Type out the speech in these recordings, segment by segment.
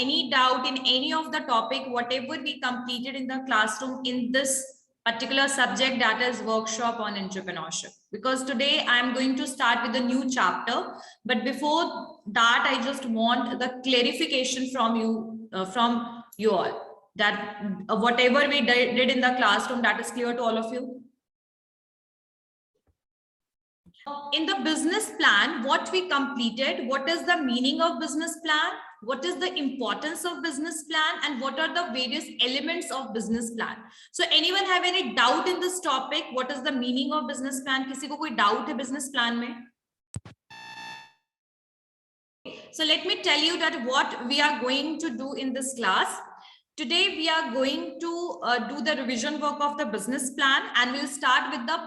any doubt in any of the topic, whatever we completed in the classroom in this particular subject, that is workshop on entrepreneurship, because today I am going to start with a new chapter. But before that, I just want the clarification from you all, that whatever we did in the classroom, that is clear to all of you. In the business plan, what we completed, what is the meaning of business plan, what is the importance of business plan, and what are the various elements of business plan. So anyone have any doubt in this topic? What is the meaning of business plan? किसी को कोई doubt है business plan में? So let me tell you that what we are going to do in this class. Today we are going to do the revision work of the business plan, and we'll start with the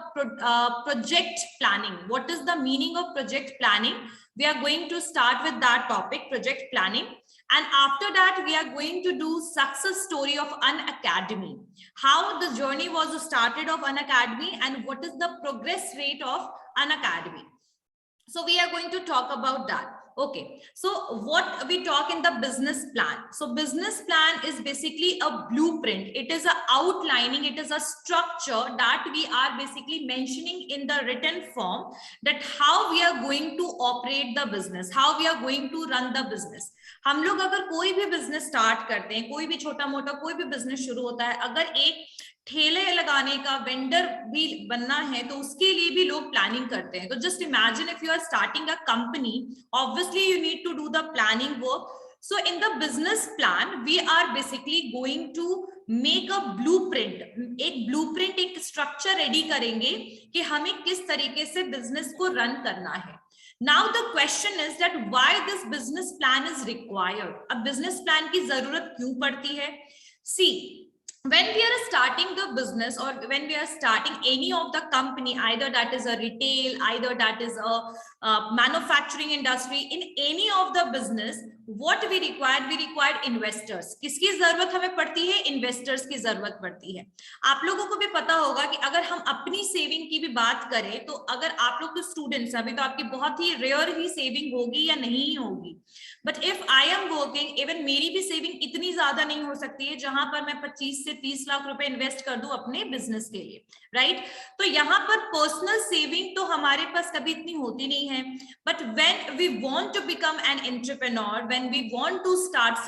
project planning. What is the meaning of project planning? We are going to start with that topic, project planning. And after that, we are going to do success story of Unacademy. How the journey was started of Unacademy and what is the progress rate of Unacademy. So we are going to talk about that. Okay, so what we talk in the business plan. So business plan is basically a blueprint. It is a outlining, it is a structure that we are basically mentioning in the written form, that how we are going to operate the business, how we are going to run the business. हम लोग अगर कोई भी business start करते हैं, कोई भी छोटा मोटा कोई भी बिजनेस शुरू होता है, अगर एक ठेले लगाने का वेंडर भी बनना है तो उसके लिए भी लोग प्लानिंग करते हैं. तो just imagine if you are starting a company, obviously you need to do the planning work. So in the business plan we are basically going to make a blueprint. एक ब्लूप्रिंट, एक structure ready करेंगे कि हमें किस तरीके से business को run करना है. Now the question is that why this business plan is required. अब business plan की जरूरत क्यों पड़ती है? See, when we are starting the business or when we are starting any of the company, either that is a retail, either that is a manufacturing industry, in any of the business, what we required investors. किसकी जरूरत हमें पड़ती है? Investors की जरूरत पड़ती है. आप लोगों को भी पता होगा कि अगर हम अपनी सेविंग की भी बात करें, तो अगर आप लोग तो स्टूडेंट्स, अभी तो आपकी बहुत ही रेयर ही सेविंग होगी या नहीं होगी. But if I am working, even मेरी भी सेविंग इतनी ज्यादा नहीं हो सकती है जहां पर मैं 25 से 30 लाख रुपए इन्वेस्ट कर दूं अपने बिजनेस के लिए, राइट? तो यहाँ पर पर्सनल सेविंग तो हमारे पास कभी इतनी होती नहीं है. But when we want to become an entrepreneur, when we want to start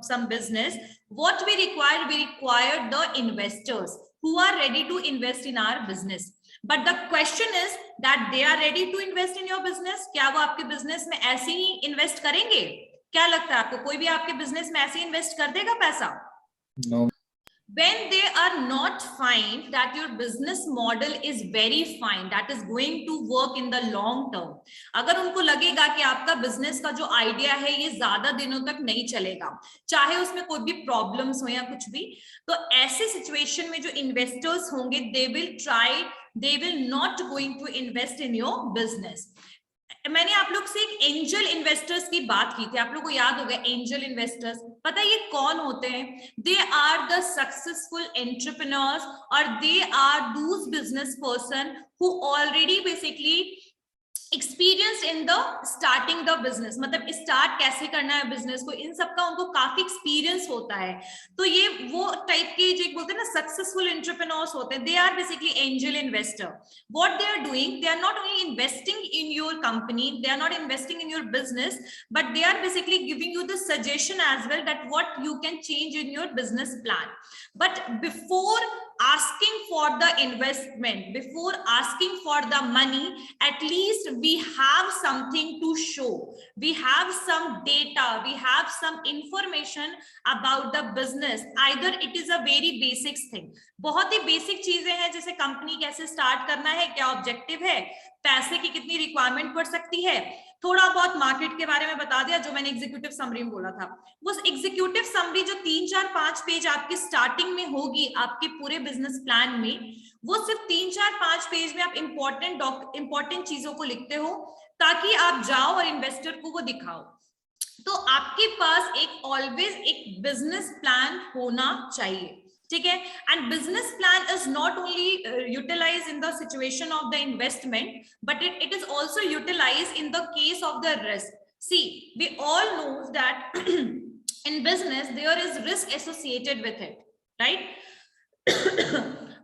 some business, what we require the investors who are ready to invest in our business. But the question is that they are ready to invest in your business. क्या वो आपके business में ऐसे ही invest करेंगे? क्या लगता है आपको, कोई भी आपके बिजनेस में ऐसे इन्वेस्ट कर देगा पैसा? No. When they are not find that your business model is very fine, that is going to work in the long term, अगर उनको लगेगा कि आपका बिजनेस का जो आइडिया है ये ज्यादा दिनों तक नहीं चलेगा, चाहे उसमें कोई भी प्रॉब्लम्स हो या कुछ भी, तो ऐसे सिचुएशन में जो इन्वेस्टर्स होंगे, they will not going to invest in your business. मैंने आप लोग से एक एंजल इन्वेस्टर्स की बात की थी, आप लोग को याद होगा एंजल इन्वेस्टर्स. पता है ये कौन होते हैं? They are the successful entrepreneurs और they are those business person who already basically experience in the starting the business. मतलब स्टार्ट कैसे करना है बिजनेस को, इन सबका उनको काफी एक्सपीरियंस होता है. तो ये वो टाइप के जो बोलते हैं ना सक्सेसफुल एंटरप्रेन्योर्स होते हैं. They are basically angel investor. What they are doing, they are not only investing in your company, they are not investing in your business, but they are basically giving you the suggestion as well that what you can change in your business plan. But before asking for the investment, before asking for the money, at least we have something to show, we have some data, we have some information about the business. Either it is a very basic thing, बहुत ही basic चीजें हैं, जैसे company कैसे start करना है, क्या objective है, पैसे की कितनी रिक्वायरमेंट पड़ सकती है, थोड़ा बहुत मार्केट के बारे में बता दिया, जो मैंने एग्जीक्यूटिव समरी में बोला था. वो एग्जीक्यूटिव समरी जो 3, 4, 5 पेज आपकी स्टार्टिंग में होगी आपके पूरे बिजनेस प्लान में, वो सिर्फ 3, 4, 5 पेज में आप इंपॉर्टेंट चीजों को लिखते हो ताकि आप जाओ और इन्वेस्टर को वो दिखाओ. तो आपके पास एक ऑलवेज एक बिजनेस प्लान होना चाहिए, ठीक है? And business plan is not only utilize in the situation of the investment, but it is also utilize in the case of the risk. See, we all know that in business there is risk associated with it, right?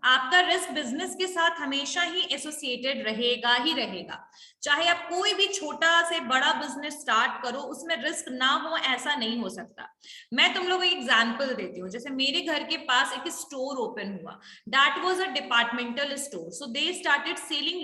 आपका risk business के साथ हमेशा ही associated रहेगा ही रहेगा, चाहे आप कोई भी छोटा से बड़ा बिजनेस स्टार्ट करो, उसमें रिस्क ना हो ऐसा नहीं हो सकता। मैं तुम लोगों को एग्जांपल देती हूँ, जैसे मेरे घर के पास एक स्टोर ओपन हुआ, that was a departmental store, so they started selling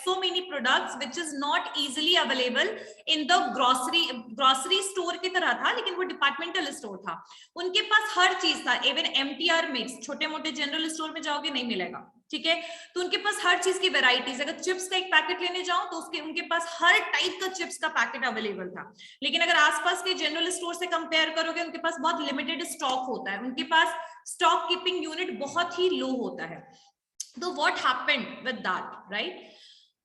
so many products which is not easily available in the grocery store की तरह था, लेकिन वो डिपार्टमेंटल स्टोर था, उनके पास हर चीज था, इवन एमटीआर मिक्स, छोटे मोटे जनरल स्टोर में जाओगे नहीं मिलेगा, ठीक है, तो उनके पास हर चीज की वेराइटीज, अगर चिप्स का एक पैकेट लेने जाओ तो उनके पास हर टाइप का चिप्स का पैकेट अवेलेबल था। लेकिन अगर आसपास के जनरल स्टोर से कंपेयर करोगे, उनके पास बहुत लिमिटेड स्टॉक होता है, उनके पास स्टॉक कीपिंग यूनिट बहुत ही लो होता है। तो what happened with that, right?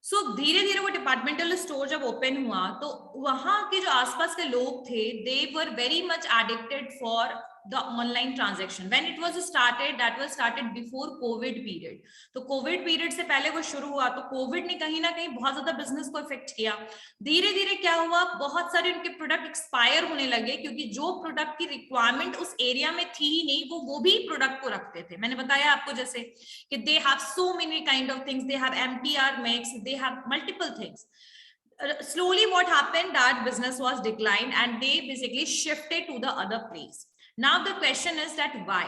So धीरे धीरे वो डिपार्टमेंटल स्टोर जब ओपन हुआ तो वहां के जो आसपास के लोग थे, they were very much addicted for the online transaction. When it was started, that was started before COVID period. तो COVID period से पहले वो शुरू हुआ, तो COVID ने कहीं ना कहीं बहुत ज्यादा बिजनेस को इफेक्ट किया। धीरे धीरे क्या हुआ, बहुत सारे उनके प्रोडक्ट एक्सपायर होने लगे, क्योंकि जो प्रोडक्ट की रिक्वायरमेंट उस एरिया में थी ही नहीं, वो भी प्रोडक्ट को रखते थे। मैंने बताया आपको जैसे कि they have so many kind of things, they have MTR mix, they have multiple things. Slowly what happened, that business was declined and they basically shifted to the other place. Now the question is that why?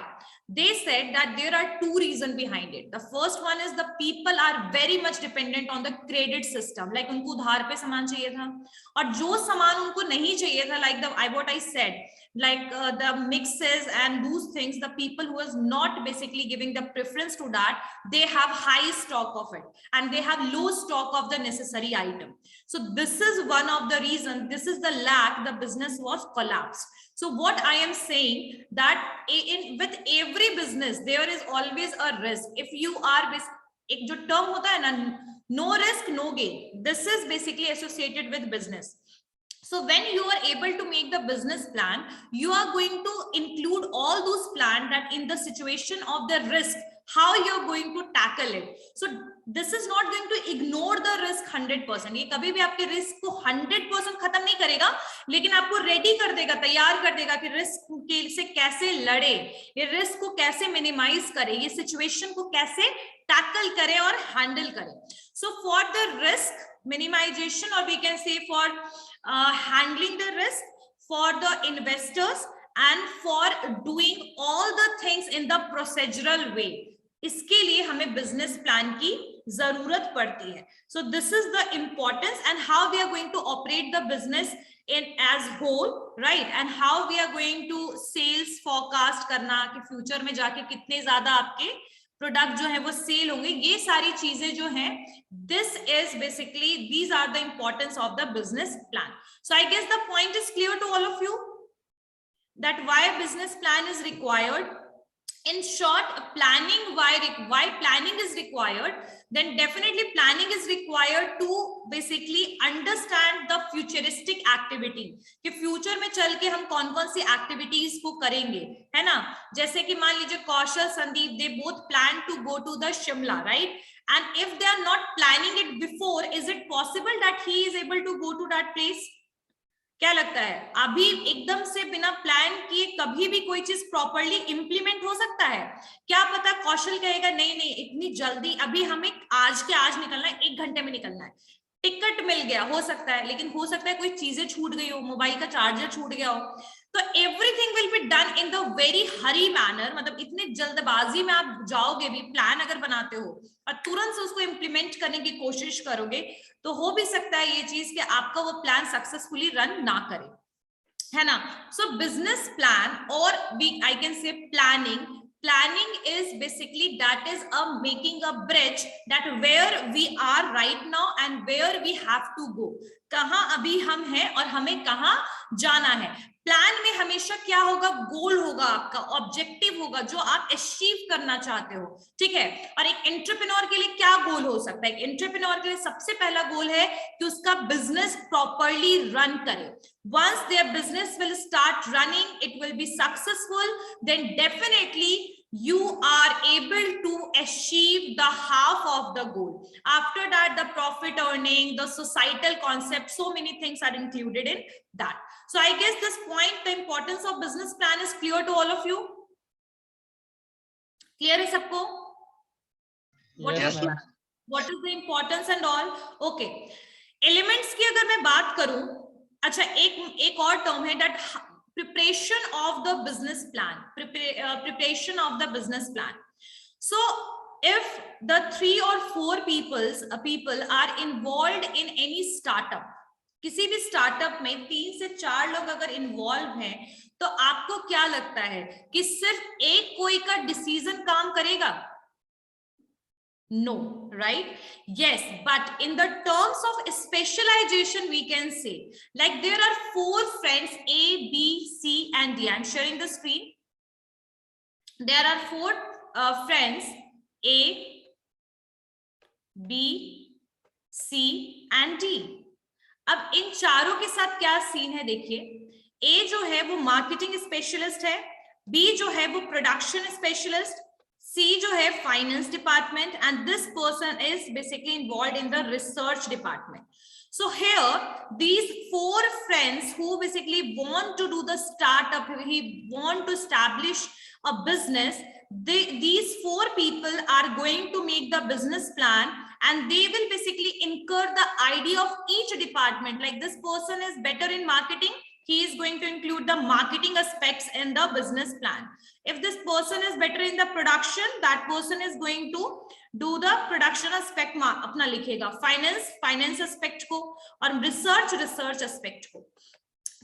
They said that there are two reasons behind it. The first one is the people are very much dependent on the credit system. Like उनको उधार पे सामान चाहिए था, और जो सामान उनको नहीं चाहिए था, like what I said, like the mixes and those things, the people who is not basically giving the preference to that, they have high stock of it and they have low stock of the necessary item. So this is one of the reasons, this is the lack, the business was collapsed. So what I am saying that with every business there is always a risk. If you are एक जो term होता है ना, no risk no gain, this is basically associated with business. So when you are able to make the business plan, you are going to include all those plans that in the situation of the risk, how you're going to tackle it. So this is not going to ignore the risk 100%. ये कभी भी आपके risk को 100% खत्म नहीं करेगा, लेकिन आपको रेडी कर देगा, तैयार कर देगा कि रिस्क से कैसे लड़े, ये रिस्क को कैसे मिनिमाइज करे, ये सिचुएशन को कैसे टैकल करे और हैंडल करे. So for the risk minimization, or we can say for handling the risk, for the investors and for doing all the things in the procedural way, इसके लिए हमें बिजनेस प्लान की जरूरत पड़ती है. So this is the importance and how we are going to operate the business in as whole, right, and how we are going to sales forecast करना कि future में जाके कितने ज्यादा आपके प्रोडक्ट जो है वो सेल होंगे, ये सारी चीजें जो हैं, this is basically, these are the importance of the business plan. So I guess the point is clear to all of you that why business plan is required. In short, planning, why planning is required, then definitely planning is required to basically understand the futuristic activity, कि future में चल के हम कौन कौन सी activities को करेंगे, है ना. जैसे कि मान लीजिए कौशल, Sandeep, they both plan to go to the Shimla, right, and if they are not planning it before, is it possible that he is able to go to that place? क्या लगता है, अभी एकदम से बिना प्लान किए कभी भी कोई चीज प्रॉपरली इंप्लीमेंट हो सकता है? क्या पता कौशल कहेगा नहीं नहीं इतनी जल्दी, अभी हमें आज के आज निकलना है, 1 घंटे में निकलना है, टिकट मिल गया, हो सकता है, लेकिन हो सकता है कोई चीजें छूट गई हो, मोबाइल का चार्जर छूट गया हो, तो everything will be done in the very Hari manner. मतलब इतने जल्दबाजी में आप जाओगे भी, प्लान अगर बनाते हो और तुरंत से उसको इम्प्लीमेंट करने की कोशिश करोगे, तो हो भी सकता है ये चीज कि आपका वो प्लान सक्सेसफुली रन ना करे, है ना. सो बिजनेस प्लान, और I can say planning is basically that is making a bridge that where we are right now and where we have to go, कहां अभी हम हैं और हमें कहां जाना है. प्लान में हमेशा क्या होगा, गोल होगा, आपका ऑब्जेक्टिव होगा जो आप अचीव करना चाहते हो, ठीक है. और एक एंटरप्रेन्योर के लिए क्या गोल हो सकता है? एक एंटरप्रेन्योर के लिए सबसे पहला गोल है कि उसका बिजनेस प्रॉपरली रन करे. Once their business will start running, it will be successful, then definitely you are able to achieve the half of the goal. After that, the profit earning, the societal concept, so many things are included in that. So I guess this point, the importance of business plan is clear to all of you. Clear है सबको? What is the importance and all? Okay. Elements की अगर मैं बात करूं, अच्छा एक और टर्म है that preparation of the business plan. Preparation of the business plan. So if the 3 or 4 people are involved in any startup, किसी भी स्टार्टअप में 3 से 4 लोग अगर इन्वॉल्व हैं, तो आपको क्या लगता है कि सिर्फ एक कोई का डिसीजन काम करेगा? No, right? Yes, but in the terms of specialization, we can say, like there are 4 friends, A, B, C, and D. I'm sharing the screen. There are 4 friends, A, B, C, and D. अब इन चारों के साथ क्या scene है देखिए. A जो है वो मार्केटिंग स्पेशलिस्ट है, B जो है वो प्रोडक्शन स्पेशलिस्ट, C जो है finance department, and this person is basically involved in the research department. So here these 4 friends who basically want to do the startup, he want to establish a business, these 4 people are going to make the business plan, and they will basically incur the idea of each department. Like this person is better in marketing, he is going to include the marketing aspects in the business plan. If this person is better in the production, that person is going to do the production aspect अपना लिखेगा, finance aspect को, और research aspect को.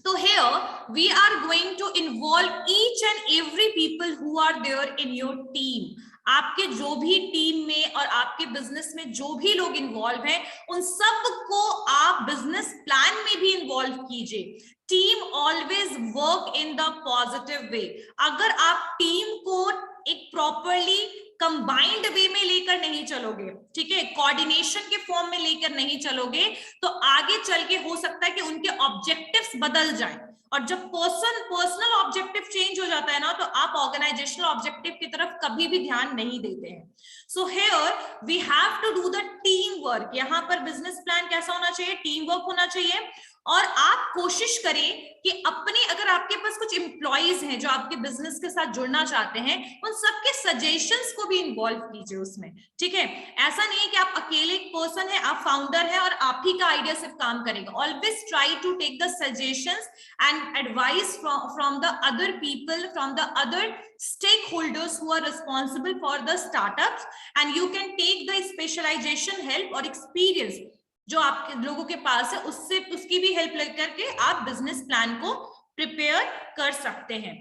So here we are going to involve each and every people who are there in your team. आपके जो भी team में और आपके बिजनेस में जो भी लोग इन्वॉल्व हैं, उन सब को आप बिजनेस प्लान में भी इन्वॉल्व कीजिए. Team always work in the positive way. अगर आप टीम को एक प्रॉपरली कंबाइंड वे में लेकर नहीं चलोगे, ठीक है, कोऑर्डिनेशन के फॉर्म में लेकर नहीं चलोगे, तो आगे चल के हो सकता है कि उनके ऑब्जेक्टिव्स बदल जाएं. और जब पर्सनल ऑब्जेक्टिव चेंज हो जाता है ना, तो आप ऑर्गेनाइजेशनल ऑब्जेक्टिव की तरफ कभी भी ध्यान नहीं देते हैं. So here we have to do the team work. यहाँ पर बिजनेस प्लान कैसा होना चाहिए? टीम वर्क होना चाहिए. और आप कोशिश करें कि अपने, अगर आपके पास कुछ एम्प्लॉइज हैं जो आपके बिजनेस के साथ जुड़ना चाहते हैं, उन सबके सजेशंस को भी इन्वॉल्व कीजिए उसमें, ठीक है. ऐसा नहीं है कि आप अकेले एक पर्सन है, आप फाउंडर है और आप ही का आइडिया सिर्फ काम करेगा. Always try to take the suggestions and advice from the other people, from the other stakeholders who are responsible for the startups, and you can take the specialization help or experience जो आपके लोगों के पास है, उससे उसकी भी help लेकर के आप बिजनेस प्लान को प्रिपेयर कर सकते हैं.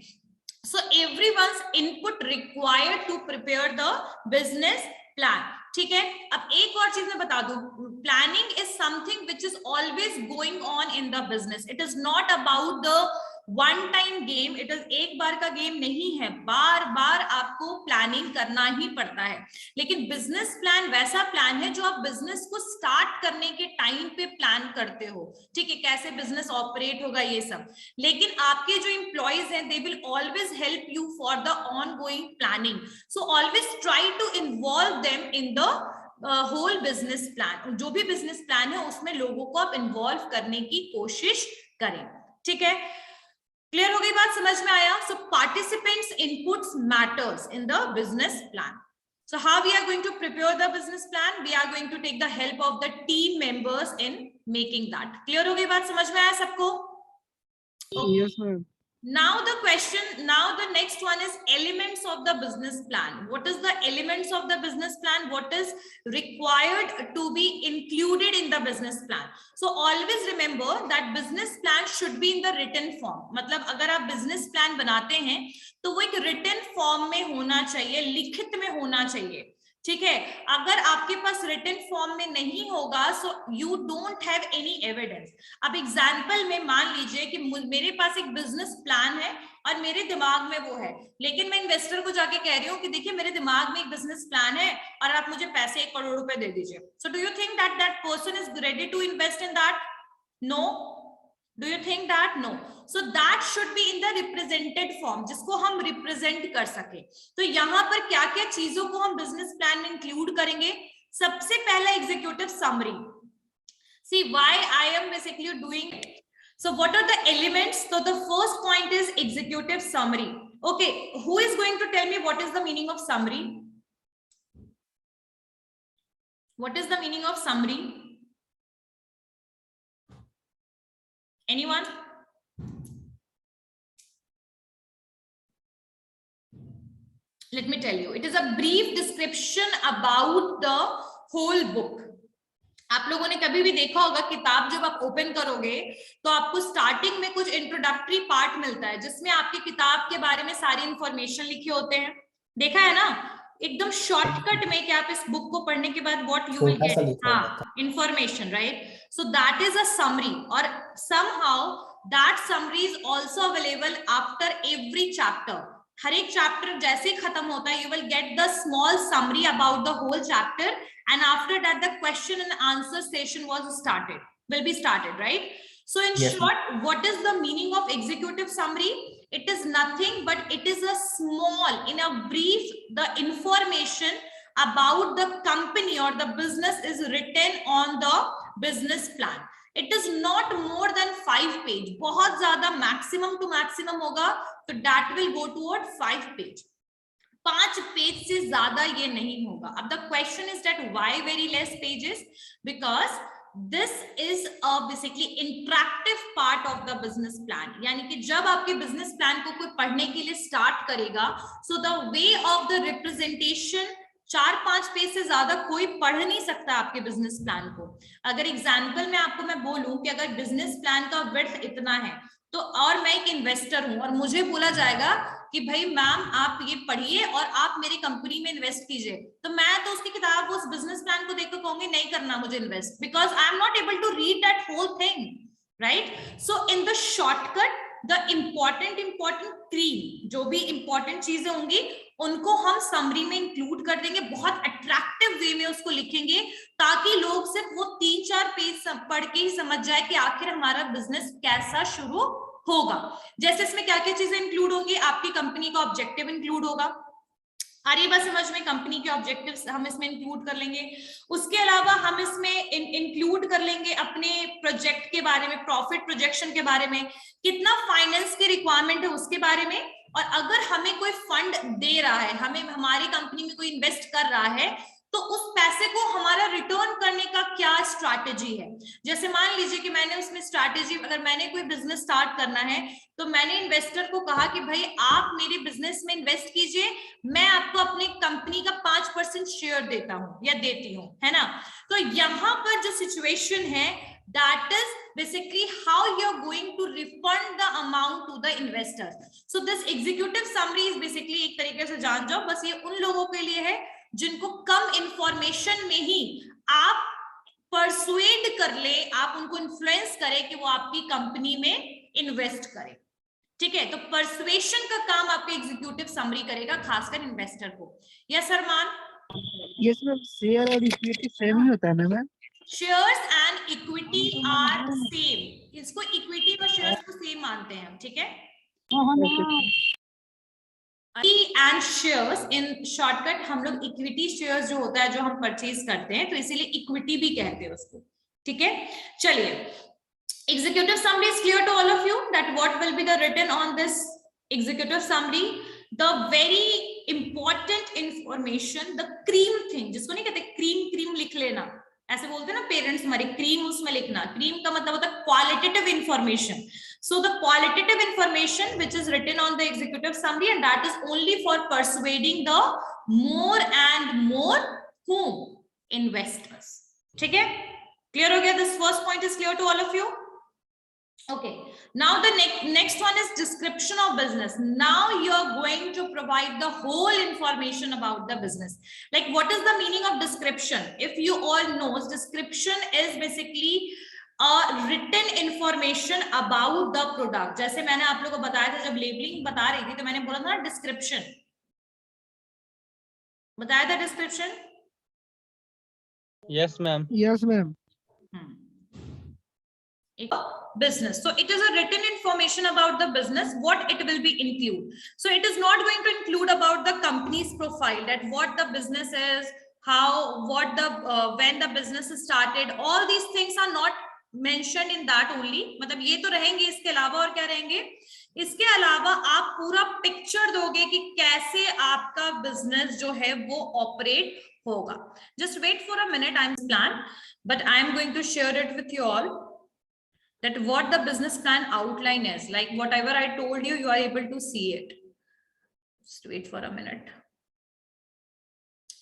So everyone's input required to prepare the business plan. ठीक है. अब एक और चीज मैं बता दूं, planning is something which is always going on in the business. It is not about the one time game. It is एक बार का गेम नहीं है, बार बार आपको प्लानिंग करना ही पड़ता है. लेकिन बिजनेस प्लान वैसा प्लान है जो आप बिजनेस को स्टार्ट करने के टाइम पे प्लान करते हो, ठीक है, कैसे बिजनेस ऑपरेट होगा ये सब. लेकिन आपके जो एम्प्लॉइज हैं, they will always help you for the ongoing planning. So always try to involve them in the whole business plan. जो भी बिजनेस प्लान है उसमें लोगों को आप इन्वॉल्व करने की कोशिश करें, ठीक है. क्लियर हो गई बात? समझ में आया? So participants inputs matters in the business plan. So how we are going to prepare the business plan? We are going to take the help of the team members in making that. Clear हो गई बात? समझ में आया सबको? Okay. Yes, ma'am. Now the next one is elements of the business plan. What is the elements of the business plan? What is required to be included in the business plan? So always remember that business plan should be in the written form. मतलब अगर आप business plan बनाते हैं तो वो एक written form में होना चाहिए, लिखित में होना चाहिए, ठीक है. अगर आपके पास रिटन फॉर्म में नहीं होगा, so you don't have any evidence. अब एग्जांपल में मान लीजिए कि मेरे पास एक बिजनेस प्लान है और मेरे दिमाग में वो है, लेकिन मैं इन्वेस्टर को जाके कह रही हूँ कि देखिए मेरे दिमाग में एक बिजनेस प्लान है और आप मुझे पैसे 1 करोड़ रुपए दे दीजिए. So do you think that that person is ready to invest in that? No. Do you think that? No. So that should be in the represented form, जिसको हम रिप्रेजेंट कर सके. तो यहाँ पर क्या क्या चीजों को हम बिजनेस प्लान में इंक्लूड करेंगे? सबसे पहला executive summary. See why I am basically doing it. So what are the elements? So the first point is executive summary. Okay, who is going to tell me what is the meaning of summary? What is the meaning of summary? Anyone? Let me tell you, it is a brief description about the whole book. आप लोगों ने कभी भी देखा होगा किताब जब आप ओपन करोगे तो आपको स्टार्टिंग में कुछ इंट्रोडक्टरी पार्ट मिलता है जिसमें आपकी किताब के बारे में सारी इंफॉर्मेशन लिखे होते हैं, देखा है ना, एकदम शॉर्टकट में कि आप इस बुक को पढ़ने के बाद व्हाट यू विल गेट, हाँ, information, right? So that is a summary, और somehow that summary is also available after every chapter. हर एक चैप्टर जैसे खत्म होता है, you will get the small summary about the whole chapter, and after that the question and answer session will be started, right? So in short, what is the meaning of executive summary? It is nothing but it is a small, in a brief, the information about the company or the business is written on the business plan. It is not more than 5 pages. बहुत ज्यादा maximum to maximum होगा तो that will go toward 5 pages. 5 page से ज्यादा ये नहीं होगा. अब the question is that why very less pages? Because this is a basically interactive part of the business plan. यानी कि जब आपके बिजनेस प्लान को कोई पढ़ने के लिए स्टार्ट करेगा, so the way of the representation 4-5 page से ज्यादा कोई पढ़ नहीं सकता आपके बिजनेस प्लान को. अगर एग्जाम्पल में आपको मैं बोलूं कि अगर बिजनेस प्लान का विड्थ इतना है तो, और मैं एक इन्वेस्टर हूं और मुझे बोला जाएगा कि भाई मैम आप ये पढ़िए और आप मेरी कंपनी में इन्वेस्ट कीजिए, तो मैं तो उसकी किताब, उस बिजनेस प्लान को देखकर कहूंगी नहीं करना मुझे invest, because I am not able to read that whole thing, right? So in the shortcut the important cream, जो भी इंपॉर्टेंट चीजें होंगी उनको हम समरी में इंक्लूड कर देंगे, बहुत अट्रैक्टिव वे में उसको लिखेंगे ताकि लोग सिर्फ वो 3-4 पेज पढ़ के ही समझ जाए कि आखिर हमारा बिजनेस कैसा शुरू होगा. जैसे इसमें क्या क्या चीजें इंक्लूड होंगी, आपकी कंपनी का ऑब्जेक्टिव इंक्लूड होगा. आ रही बात समझ में? कंपनी के ऑब्जेक्टिव्स हम इसमें इंक्लूड कर लेंगे. उसके अलावा हम इसमें इंक्लूड कर लेंगे अपने प्रोजेक्ट के बारे में, प्रॉफिट प्रोजेक्शन के बारे में, कितना फाइनेंस की रिक्वायरमेंट है उसके बारे में, और अगर हमें कोई फंड दे रहा है, हमें हमारी कंपनी में कोई इन्वेस्ट कर रहा है, तो उस पैसे को हमारा रिटर्न करने का क्या स्ट्रैटेजी है. जैसे मान लीजिए कि मैंने उसमें स्ट्रैटेजी, अगर मैंने कोई बिजनेस स्टार्ट करना है तो मैंने इन्वेस्टर को कहा कि भाई आप मेरे बिजनेस में इन्वेस्ट कीजिए, मैं आपको अपनी कंपनी का 5% शेयर देता हूं या देती हूं, है ना? तो यहाँ पर जो सिचुएशन है, that is basically how you're going to refund the amount to the investors. So this executive summary is basically, एक तरीके से जान जाओ, बस ये उन लोगों के लिए है जिनको कम इंफॉर्मेशन में ही आप परसुएड कर ले, आप उनको इन्फ्लुएंस करें कि वो आपकी कंपनी में इन्वेस्ट करें. ठीक है, तो परसुएशन का काम आपके एग्जीक्यूटिव समरी करेगा, खासकर इन्वेस्टर को. Yes Arman? Yes ma'am, share और इक्विटी सेम ही होता है ना ma'am? Shares and equity are same. इसको इक्विटी और शेयर्स को सेम मानते हैं, ठीक है? एंड शेयर्स इन शॉर्टकट हम लोग इक्विटी शेयर्स जो होता है, जो हम परचेज करते हैं, तो इसीलिए इक्विटी भी कहते हैं उसको. ठीक है, चलिए. Executive summary is clear to all of you that what will be the written on this executive summary? The very important information, the cream thing, जिसको नहीं कहते क्रीम लिख लेना, ऐसे बोलते हैं ना पेरेंट्स हमारे, क्रीम उसमें लिखना. क्रीम का मतलब होता है qualitative information. So the qualitative information which is written on the executive summary, and that is only for persuading the more and more whom? Investors. ठीक है, clear हो गया? This first point is clear to all of you? Okay, now the next one is description of business. Now you are going to provide the whole information about the business. Like what is the meaning of description? If you all know, description is basically a written information about the product. जैसे मैंने आप लोगों को बताया था, जब labelling बता रही थी तो मैंने बोला था ना डिस्क्रिप्शन, बताया था description. Yes ma'am. Yes ma'am. Business. So it is a written information about the business, what it will be include. So it is not going to include about the company's profile, that what the business is, how, what the when the business is started. All these things are not mentioned in that only, मतलब ये तो रहेंगे, इसके अलावा और क्या रहेंगे? इसके अलावा आप पूरा पिक्चर दोगे कि कैसे आपका बिजनेस जो है वो ऑपरेट होगा. Just wait for a minute, I'm plan, but I am going to share it with you all that what the business plan outline is. Like whatever I told you, you are able to see it. Just wait for a minute.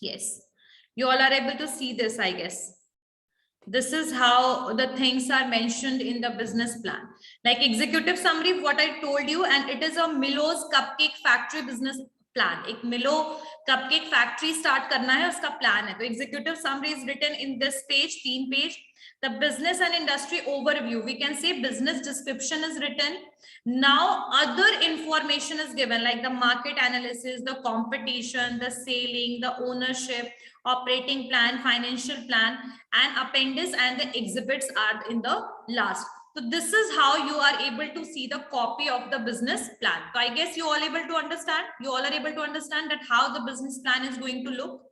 Yes, you all are able to see this, I guess. This is how the things are mentioned in the business plan. Like executive summary, what I told you, and it is a Milo's Cupcake Factory business plan. एक Milo Cupcake Factory start करना है, उसका plan है. तो executive summary is written in this page, 3 page. The business and industry overview, we can say business description is written. Now other information is given like the market analysis, the competition, the selling, the ownership, operating plan, financial plan, and appendix and the exhibits are in the last. So this is how you are able to see the copy of the business plan. So I guess you all able to understand, you all are able to understand that how the business plan is going to look.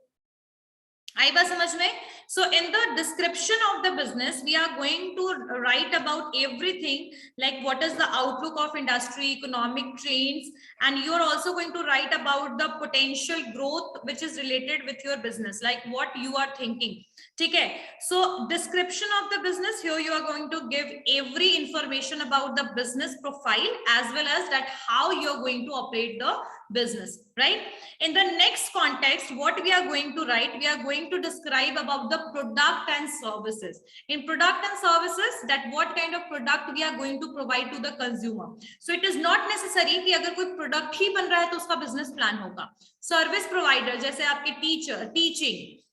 आई बात समझ में? So in the description of the business, we are going to write about everything like what is the outlook of industry, economic trends, and you are also going to write about the potential growth which is related with your business, like what you are thinking. ठीक है? So description of the business, here you are going to give every information about the business profile as well as that how you are going to operate the business, right? In the next context, what we are going to write, we are going to describe about the product and services. In product and services, that what kind of product we are going to provide to the consumer. So it is not necessary कि अगर कोई product ही बन रहा है तो उसका business plan होगा. Service provider जैसे आपके teacher, teaching,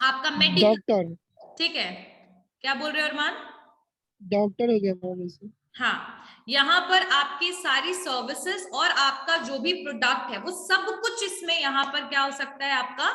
आपका medical, डॉक्टर, ठीक है? क्या बोल रहे हो अरमान? डॉक्टर हो गया बोल से. हाँ, यहाँ पर आपकी सारी सर्विसेज और आपका जो भी प्रोडक्ट है वो सब कुछ इसमें यहाँ पर क्या हो सकता है आपका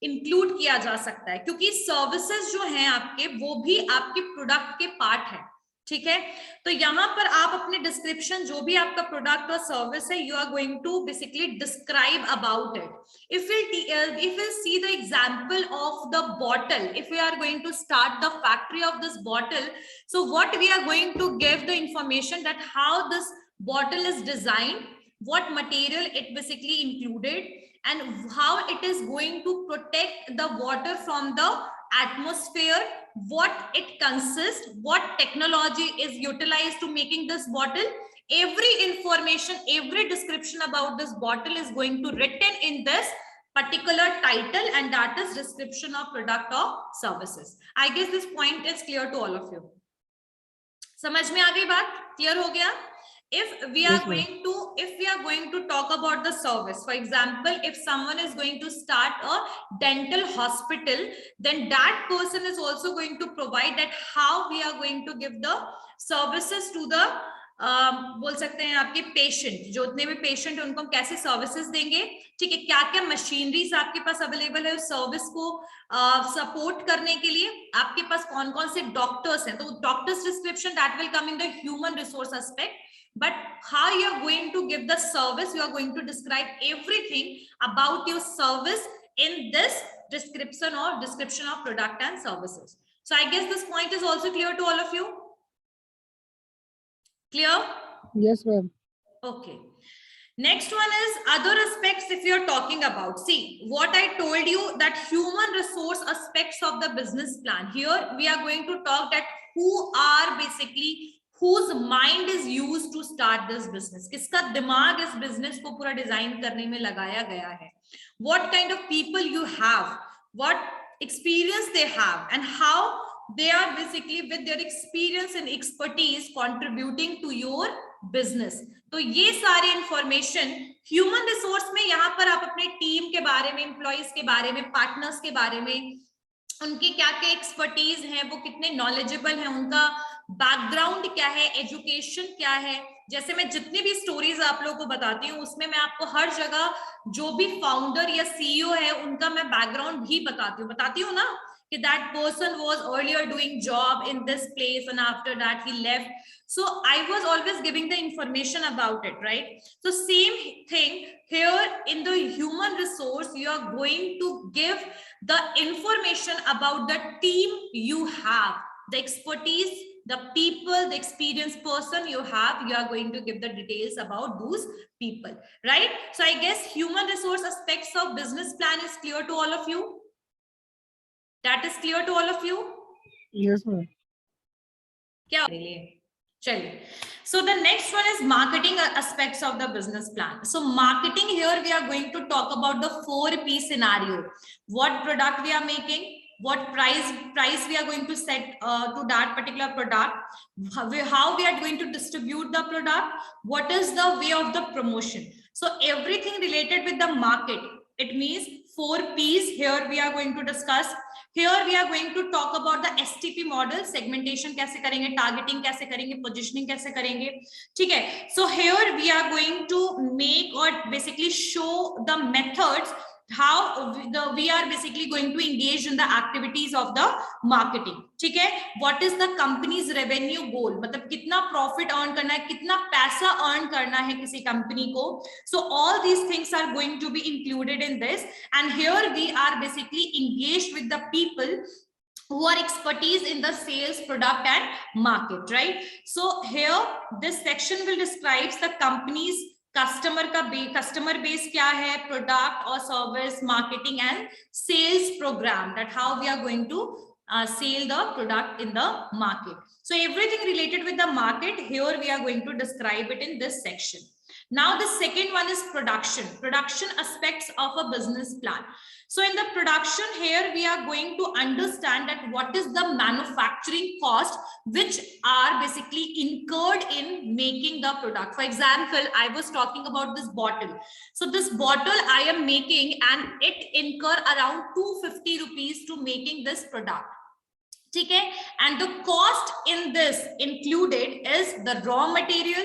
इंक्लूड किया जा सकता है, क्योंकि सर्विसेज जो हैं आपके वो भी आपके प्रोडक्ट के पार्ट है. ठीक है? तो यहाँ पर आप अपने डिस्क्रिप्शन जो भी आपका प्रोडक्ट और सर्विस है, you are going to basically describe about it. if we'll see the example of the bottle, if we are going to start the factory of this bottle, so what we are going to give the information that how this bottle is designed, what material it basically included, and how it is going to protect the water from the atmosphere, what it consists, what technology is utilized to making this bottle. Every information, every description about this bottle is going to written in this particular title, and that is description of product or services. I guess this point is clear to all of you. समझ में आ गई बात? Clear हो गया? If we are going to talk about the service, for example, if someone is going to start a dental hospital, then that person is also going to provide that how we are going to give the services to the बोल सकते हैं आपके patient, जो उतने भी patient उनको हम कैसे सर्विसेज देंगे. ठीक है? क्या क्या मशीनरीज आपके पास अवेलेबल है सर्विस को सपोर्ट करने के लिए, आपके पास कौन कौन से डॉक्टर्स हैं. तो doctors description that will come in the human resource aspect. But how you are going to give the service, you are going to describe everything about your service in this description or description of product and services. So I guess this point is also clear to all of you. Clear? Yes, ma'am. Okay. Next one is other aspects. If you're talking about, see what I told you, that human resource aspects of the business plan. Here we are going to talk that who are basically whose mind is used to start this business. किसका दिमाग इस business को पूरा design करने में लगाया गया है. What kind of people you have, what experience they have, and how they are basically with their experience and expertise contributing to your business. तो ये सारे इंफॉर्मेशन ह्यूमन रिसोर्स में, यहाँ पर आप अपने टीम के बारे में, एम्प्लॉइज के बारे में, पार्टनर्स के बारे में, उनकी क्या क्या एक्सपर्टीज है, वो कितने नॉलेजेबल है, उनका बैकग्राउंड क्या है, एजुकेशन क्या है. जैसे मैं जितनी भी स्टोरीज आप लोगों को बताती हूँ उसमें मैं आपको हर जगह जो भी फाउंडर या सीईओ है उनका मैं बैकग्राउंड भी बताती हूँ ना, कि that person was earlier doing job in this place and after that he left. So I was always giving the information about it, right? So same thing here in the human resource, you are going to give the information about the team you have, the expertise The people, the experienced person you have, you are going to give the details about those people, right? So I guess human resource aspects of business plan is clear to all of you. That is clear to all of you. Yes, ma'am. Chaliye. So the next one is marketing aspects of the business plan. So marketing, here we are going to talk about the 4P scenario. What product we are making, what price we are going to set to that particular product, how we are going to distribute the product, what is the way of the promotion. So everything related with the market, it means 4Ps here we are going to discuss. Here we are going to talk about the STP model, segmentation कैसे करेंगे, targeting कैसे करेंगे, positioning कैसे करेंगे, ठीक है. So here we are going to make or basically show the methods how we are basically going to engage in the activities of the marketing, ठीक है. What is the company's revenue goal, मतलब कितना profit earn करना है, कितना पैसा earn करना है किसी company को. So all these things are going to be included in this, and here we are basically engaged with the people who are expertise in the sales, product and market, right? So here this section will describes the company's customer base क्या है, product or service, marketing and sales program, that how we are going to sell the product in the market. So everything related with the market, here we are going to describe it in this section. Now the second one is production aspects of a business plan. So in the production, here we are going to understand that what is the manufacturing cost which are basically incurred in making the product. For example, I was talking about this bottle. So this bottle I am making and it incur around 250 rupees to making this product. Okay? And the cost in this included is the raw material,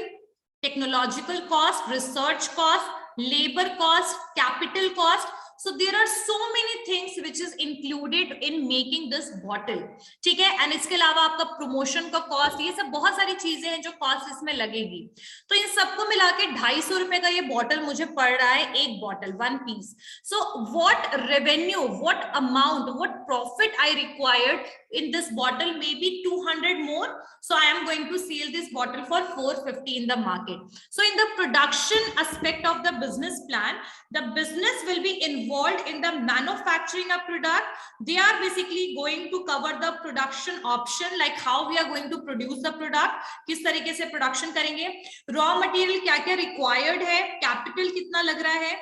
technological cost, research cost, labor cost, capital cost. So there are so many things which is included in making this bottle, ठीक है. And इसके अलावा आपका promotion का cost, ये सब बहुत सारी चीजें हैं जो cost इसमें लगेगी. तो इन सबको मिला के 250 रुपए का ये bottle मुझे पड़ रहा है, एक bottle, one piece. So what revenue, what amount, what profit I required in this bottle, maybe 200 more. So I am going to sell this bottle for 450 in the market. So in the production aspect of the business plan, the business will be involved in the manufacturing of product. They are basically going to cover the production option, like how we are going to produce the product, किस तरीके से production करेंगे, raw material क्या क्या required है, capital कितना लग रहा है,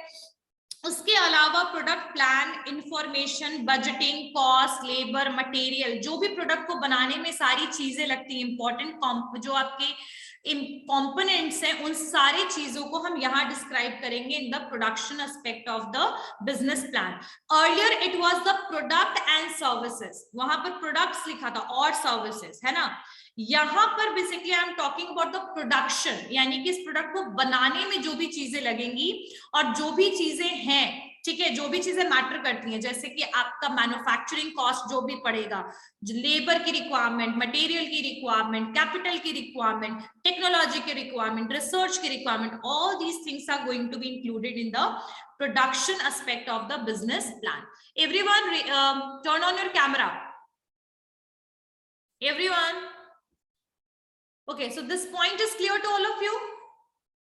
उसके अलावा product plan, information, budgeting, cost, labour, material, जो भी प्रोडक्ट को बनाने में सारी चीजें लगती हैं, इंपॉर्टेंट जो आपके कंपोनेंट्स हैं, उन सारी चीजों को हम यहाँ डिस्क्राइब करेंगे इन the production aspect of the business plan. Earlier it was the product and services, वहां पर प्रोडक्ट्स लिखा था और सर्विसेज, है ना. यहाँ पर basically I am talking about the production, यानी कि इस प्रोडक्ट को बनाने में जो भी चीजें लगेंगी और जो भी चीजें हैं, ठीक है, जो भी चीजें मैटर करती हैं, जैसे कि आपका मैन्युफैक्चरिंग कॉस्ट जो भी पड़ेगा, लेबर की रिक्वायरमेंट, मटेरियल की रिक्वायरमेंट, कैपिटल की रिक्वायरमेंट, टेक्नोलॉजी की रिक्वायरमेंट, रिसर्च की requirement, all these things are going to be included in the production aspect of the business plan. Everyone turn on your camera. Everyone. Okay, so this point is clear to all of you?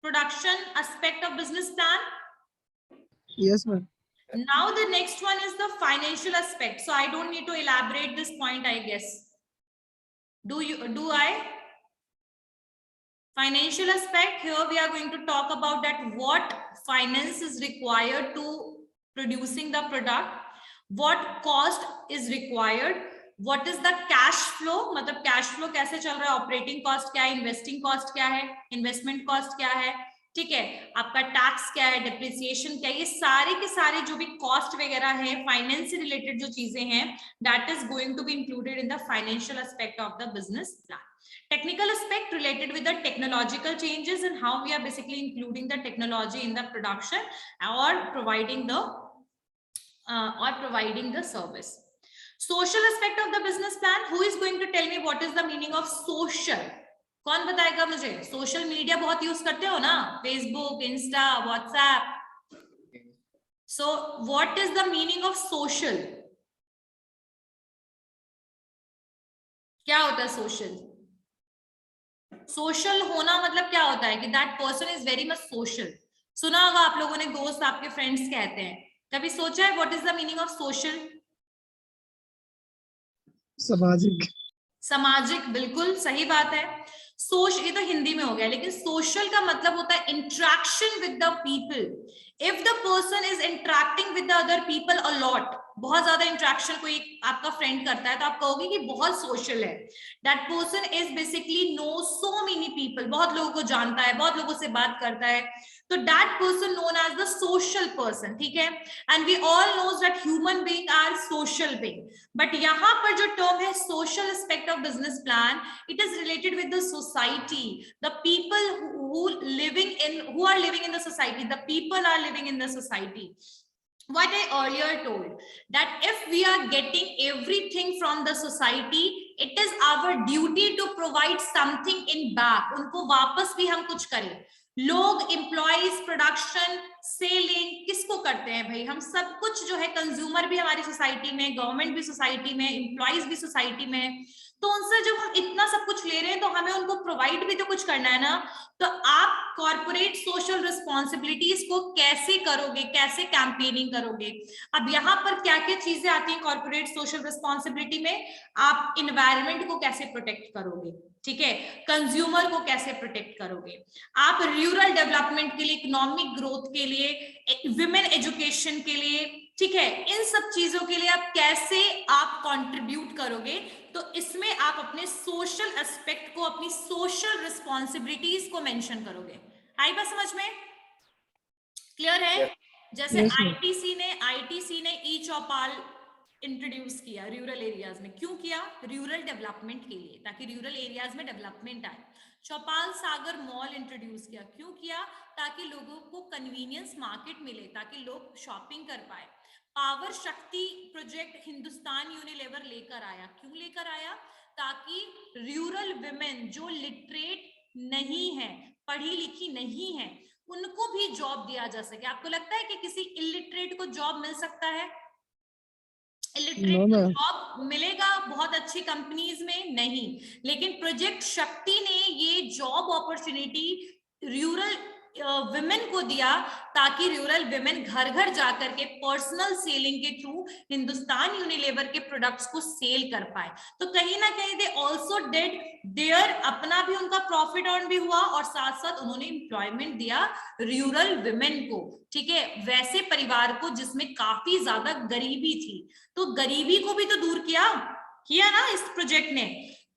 Production aspect of business plan? Yes, ma'am. Now the next one is the financial aspect. So I don't need to elaborate this point, I guess. Do I? Financial aspect, here we are going to talk about that what finance is required to producing the product, what cost is required, what is the cash flow, मतलब cash flow कैसे चल रहा है, operating cost क्या है, investing cost क्या है, investment cost क्या है, ठीक है, आपका टैक्स क्या है, डेप्रिसिएशन क्या है, ये सारे के सारे जो भी कॉस्ट वगैरह है, फाइनेंस से रिलेटेड जो चीजें हैं, that is going to be included in the financial aspect of the business plan. Technical aspect related with the technological changes and how we are basically including the technology in the production or providing the service. Social aspect of the business plan. Who is going to tell me what is the meaning of social? कौन बताएगा मुझे? Social media बहुत use करते हो ना, Facebook, Insta, WhatsApp. So what is the meaning of social? क्या होता है सोशल? सोशल होना मतलब क्या होता है कि that person is very much social. सुना होगा आप लोगों ने, दोस्त आपके फ्रेंड्स कहते हैं, कभी सोचा है what is the meaning of social? सामाजिक। सामाजिक, बिल्कुल सही बात है। ये तो हिंदी में हो गया, लेकिन सोशल का मतलब होता है interaction with the people. If the person is interacting with the other people a lot, बहुत ज्यादा इंटरेक्शन कोई आपका फ्रेंड करता है तो आप कहोगे कि बहुत सोशल है। That person is basically know so many people, बहुत लोगों को जानता है, बहुत लोगों से बात करता है, तो that person known as the social person, ठीक है। And we all knows that human being are social being, but यहाँ पर जो टर्म है social aspect of business plan, it is related with the society, the people who are living in the society, the people are living in the society. What I earlier told, that if we are getting everything from the society, it is our duty to provide something in back, उनको वापस भी हम कुछ करें। लोग, employees, production, selling किसको करते हैं भाई? हम सब कुछ जो है, कंज्यूमर भी हमारी सोसाइटी में, गवर्नमेंट भी सोसाइटी में, एम्प्लॉइज भी सोसाइटी में, तो उनसे जब हम इतना सब कुछ ले रहे हैं तो हमें उनको प्रोवाइड भी तो कुछ करना है ना। तो आप कॉर्पोरेट सोशल रिस्पॉन्सिबिलिटीज को कैसे करोगे, कैसे कैंपेनिंग करोगे? अब यहाँ पर क्या क्या चीजें आती हैं कॉर्पोरेट सोशल रिस्पॉन्सिबिलिटी में? आप इन्वायरमेंट को कैसे प्रोटेक्ट करोगे, ठीक है, कंज्यूमर को कैसे प्रोटेक्ट करोगे, आप रूरल डेवलपमेंट के लिए, इकोनॉमिक ग्रोथ के लिए, विमेन एजुकेशन के लिए, ठीक है, इन सब चीजों के लिए आप कैसे आप कंट्रीब्यूट करोगे? तो इसमें आप अपने सोशल एस्पेक्ट को, अपनी सोशल रिस्पॉन्सिबिलिटीज को मेंशन करोगे। आई बात समझ में? क्लियर है? जैसे आईटीसी ने ई चौपाल इंट्रोड्यूस किया रूरल एरियाज में, क्यों किया? रूरल डेवलपमेंट के लिए, ताकि रूरल एरियाज में डेवलपमेंट आए। चौपाल सागर मॉल इंट्रोड्यूस किया, क्यों किया? ताकि लोगों को कन्वीनियंस मार्केट मिले, ताकि लोग शॉपिंग कर पाए। पावर शक्ति प्रोजेक्ट हिंदुस्तान यूनिलीवर लेकर आया, क्यों लेकर आया? ताकि रूरल विमेन जो लिटरेट नहीं है, पढ़ी लिखी नहीं है, उनको भी जॉब दिया जा सके। आपको लगता है कि किसी इलिटरेट को जॉब मिल सकता है? इलिटरेट को जॉब मिलेगा बहुत अच्छी कंपनीज में? नहीं। लेकिन प्रोजेक्ट शक्ति ने ये जॉब अपॉर्चुनिटी रूरल विमेन को दिया, ताकि रूरल विमेन घर घर जाकर के पर्सनल सेलिंग के थ्रू हिंदुस्तान यूनिलीवर के प्रोडक्ट्स को सेल कर पाए। तो कहीं ना कहीं दे ऑल्सो डिड देयर, अपना भी उनका प्रॉफिट अर्न भी हुआ, और साथ साथ उन्होंने एम्प्लॉयमेंट दिया रूरल विमेन को, ठीक है, वैसे परिवार को जिसमें काफी ज्यादा गरीबी थी, तो गरीबी को भी तो दूर किया ना इस प्रोजेक्ट ने।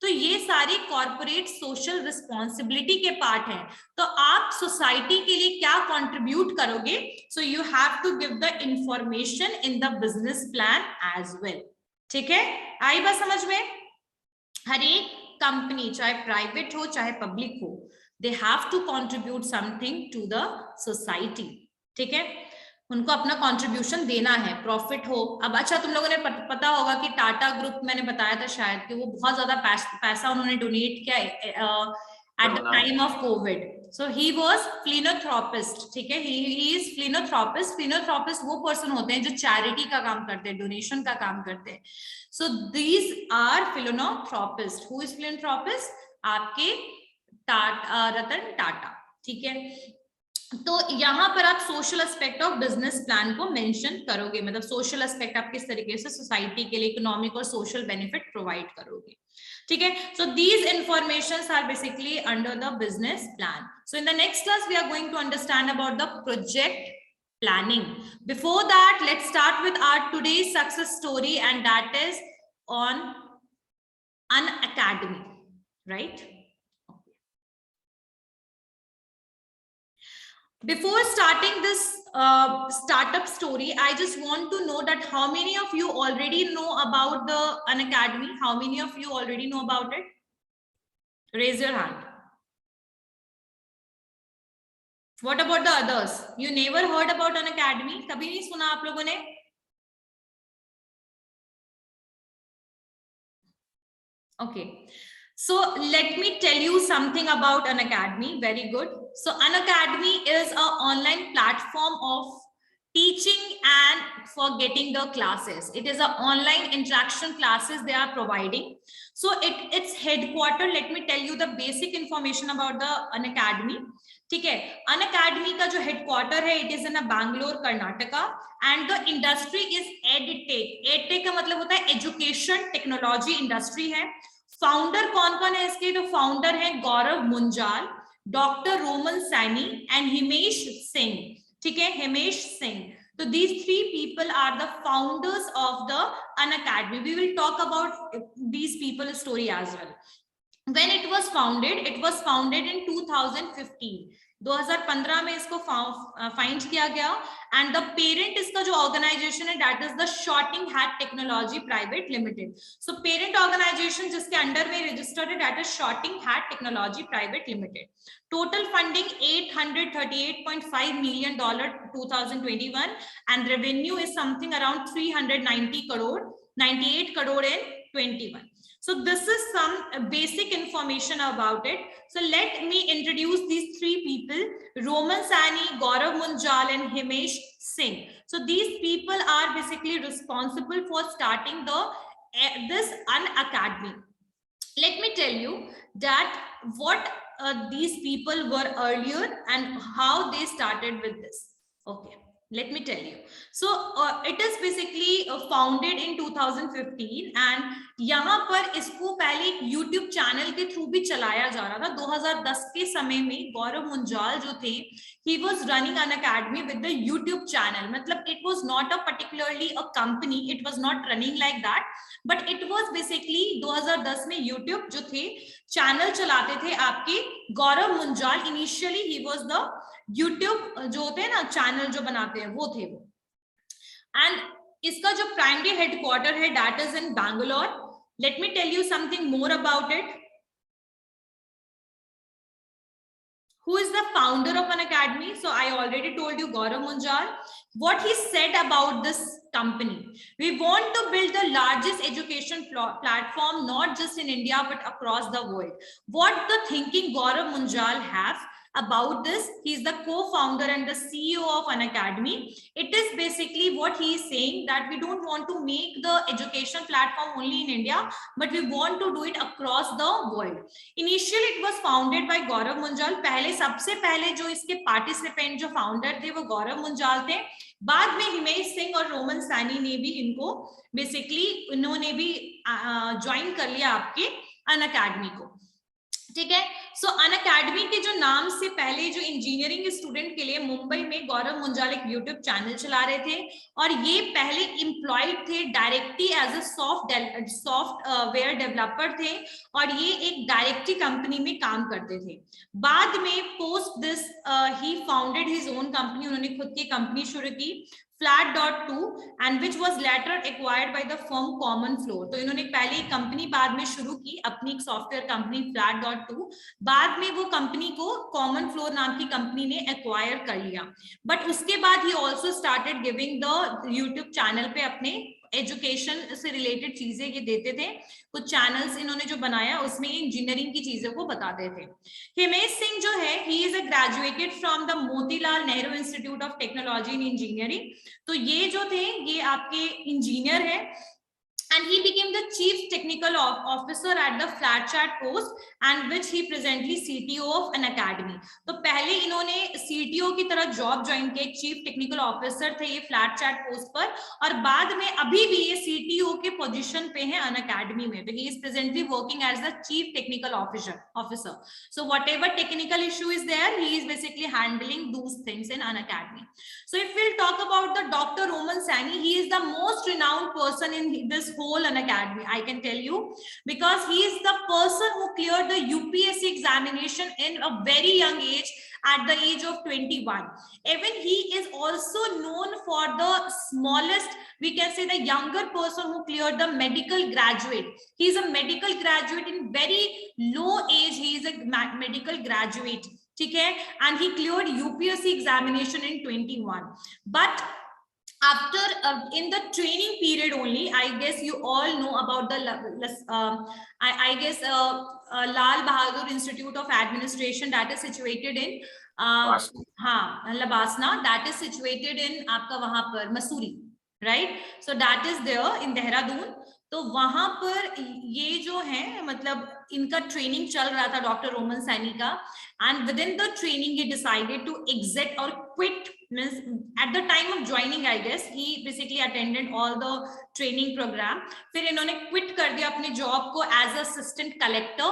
तो ये सारी कॉर्पोरेट सोशल रिस्पॉन्सिबिलिटी के पार्ट हैं। तो आप सोसाइटी के लिए क्या कंट्रीब्यूट करोगे? So you have to give the information in the business plan as well, ठीक है? आई बात समझ में? हर एक कंपनी, चाहे प्राइवेट हो चाहे पब्लिक हो, they have to contribute something to the society, ठीक है, उनको अपना कंट्रीब्यूशन देना है, प्रॉफिट हो। अब अच्छा, तुम लोगों ने पता होगा कि टाटा ग्रुप, मैंने बताया था शायद, कि वो बहुत ज्यादा पैसा उन्होंने डोनेट किया at the time of Covid. So he was philanthropist, ठीक है, ही इज फिलैंथ्रोपिस्ट। फिलैंथ्रोपिस्ट वो पर्सन होते हैं जो चैरिटी का काम करते हैं, डोनेशन का काम करते हैं। So these are philanthropist. Who is philanthropist? आपके रतन टाटा, ठीक है। तो यहाँ पर आप social aspect of business plan को मेंशन करोगे, मतलब सोशल एस्पेक्ट आप किस तरीके से सोसाइटी के लिए इकोनॉमिक और सोशल बेनिफिट प्रोवाइड करोगे, ठीक है। So these informations are basically under the business plan. So in the next class we are going to understand about the project planning. Before that, let's start with our today's success story, and that is on Unacademy, right? Before starting this startup story, I just want to know that how many of you already know about the Unacademy? How many of you already know about it? Raise your hand. What about the others? You never heard about Unacademy? कभी नहीं सुना आप लोगों ने? Okay. So let me tell you something about Unacademy. Very good. So Unacademy is an online platform of teaching and for getting the classes. It is a online interaction classes they are providing. So its headquarter, let me tell you the basic information about the Unacademy. ठीक है, Unacademy का जो headquarter है, it is in Bangalore, Karnataka, and the industry is EdTech. EdTech का मतलब होता है education technology industry है. फाउंडर कौन कौन है इसके? तो फाउंडर है Gaurav Munjal, doctor Roman Saini and Himesh Singh. ठीक है, Himesh Singh. So these three people are the founders of the Unacademy. We will talk about these people's story as well. When it was founded in 2015. 2015 में इसको फाइंड किया गया. एंड द पेरेंट इसका जो organisation है that is the sorting hat technology private limited. So parent organisation जिसके under में registered है that is sorting hat technology private limited. Total funding $838.5 million 2021 and revenue is something around 390 crore, 98 crore in 21. So this is some basic information about it. So let me introduce these three people: Roman Sani, Gaurav Munjal, and Himesh Singh. So these people are basically responsible for starting this Unacademy. Let me tell you that what these people were earlier and how they started with this. Okay. Let me tell you. So it is basically founded in 2015 and यहाँ पर इसको पहले एक YouTube channel के through भी चलाया जा रहा था. 2010 के समय में गौरव मुंजाल जो थे, he was running Unacademy with the YouTube channel. मतलब it was not a particularly a company, it was not running like that, but it was basically 2010 में YouTube जो थे चैनल चलाते थे आपके गौरव Munjal. Initially he was the YouTube जो होते हैं ना चैनल जो बनाते हैं वो थे वो. एंड इसका जो प्राइमरी हेडक्वार्टर है that is in Bangalore. Let me tell you something more about it. Who is the founder of Unacademy? So I already told you Gaurav Munjal. What he said about this company: we want to build the largest education platform not just in India but across the world. What the thinking Gaurav Munjal have about this? He is the co-founder and the CEO of Unacademy. It is basically what he is saying that we don't want to make the education platform only in India, but we want to do it across the world. Initially, it was founded by Gaurav Munjal. पहले सबसे पहले जो इसके participant जो founder थे वो गौरव मुंजाल थे. बाद में हिमेश सिंह और रोमन सैनी ने भी इनको बेसिकली उन्होंने भी ज्वाइन कर लिया आपके अनअकैडमी को. ठीक है. सो अनअकैडमी के जो नाम से पहले जो इंजीनियरिंग स्टूडेंट के लिए मुंबई में गौरव मुंजाल एक यूट्यूब चैनल चला रहे थे और ये पहले एम्प्लॉयड थे directly as a software developer थे और ये एक डायरेक्टली कंपनी में काम करते थे. बाद में post this he founded his own company. उन्होंने खुद की कंपनी शुरू की Flat.2 and which was later acquired by the firm Common Floor. तो इन्होंने पहले एक कंपनी बाद में शुरू की अपनी एक सॉफ्टवेयर कंपनी Flat.2. बाद में वो कंपनी को Common Floor नाम की कंपनी ने एक्वायर कर लिया. बट उसके बाद he also started giving the YouTube channel पे अपने एजुकेशन से रिलेटेड चीजें ये देते थे. कुछ चैनल्स इन्होंने जो बनाया उसमें इंजीनियरिंग की चीजों को बताते थे. हिमेश सिंह जो है he is a graduated from the Motilal Nehru institute of technology in engineering. तो ये जो थे ये आपके इंजीनियर है. And he became the chief technical officer at the FlatChat post and which he presently CTO of Unacademy. तो पहले इन्होंने CTO की तरह जॉब ज्वाइन किया. चीफ टेक्निकल ऑफिसर थे ये FlatChat पोस्ट पर और बाद में अभी भी ये CTO के पोजीशन पे हैं Unacademy में. He is presently working as the chief technical officer. So whatever technical issue is there, he is basically handling those things in Unacademy. So if we'll talk about the Dr. Roman Sani, he is the most renowned person in this whole Unacademy, I can tell you, because he is the person who cleared the UPSC examination in a very young age, at the age of 21. Even he is also known for the smallest, we can say the younger person who cleared the medical graduate. He is a medical graduate in very low age. He is a medical graduate. ठीक है, and he cleared UPSC examination in 21. But after in the training period only, I guess you all know about the I guess Lal Bahadur Institute of Administration that is situated in हाँ Labasna, that is situated in आपका वहां पर Mussoorie. Right. So that is there in Dehradun. तो वहां पर ये जो है मतलब इनका ट्रेनिंग चल रहा था डॉक्टर रोमन सैनी का. And within the training he decided to exit और quit. Means at the time of joining, I guess he basically attended all the training program. फिर इन्होंने quit कर दिया अपनी job को as assistant collector.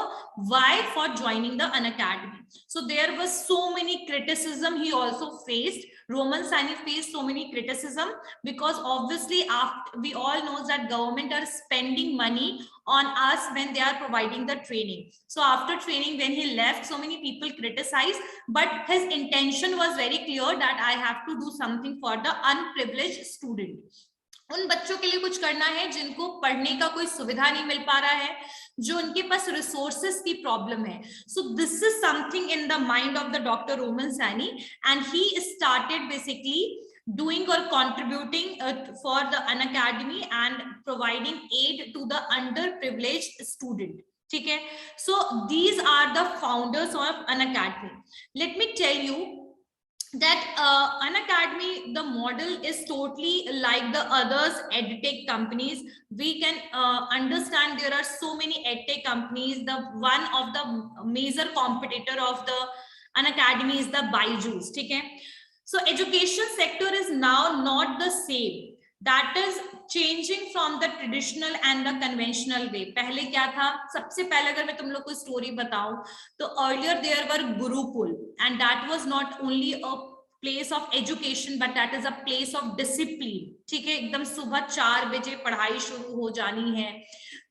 Why? For joining the Unacademy. So there was so many criticism he also faced. Roman Sani faced so many criticism because obviously after we all know that government are spending money on us when they are providing the training. So after training, when he left, so many people criticized, but his intention was very clear that I have to do something for the unprivileged student. उन बच्चों के लिए कुछ करना है जिनको पढ़ने का कोई सुविधा नहीं मिल पा रहा है, जो उनके पास रिसोर्सेस की प्रॉब्लम है. So this is something in the mind of the doctor Roman Saini and he started basically doing or contributing for the Unacademy and providing aid to the underprivileged student. ठीक है. So these are the founders of Unacademy. Let me tell you that Unacademy, the model is totally like the others edtech companies. We can understand there are so many edtech companies. The one of the major competitor of the Unacademy is the Byju's. ठीक है. So education sector is now not the same. That is changing from the traditional and the conventional way. पहले क्या था? सबसे पहले अगर मैं तुम लोग को स्टोरी बताऊं तो earlier there were Gurukul and that was not only a place of education but that is a place of discipline. ठीक है. एकदम सुबह 4 बजे पढ़ाई शुरू हो जानी है.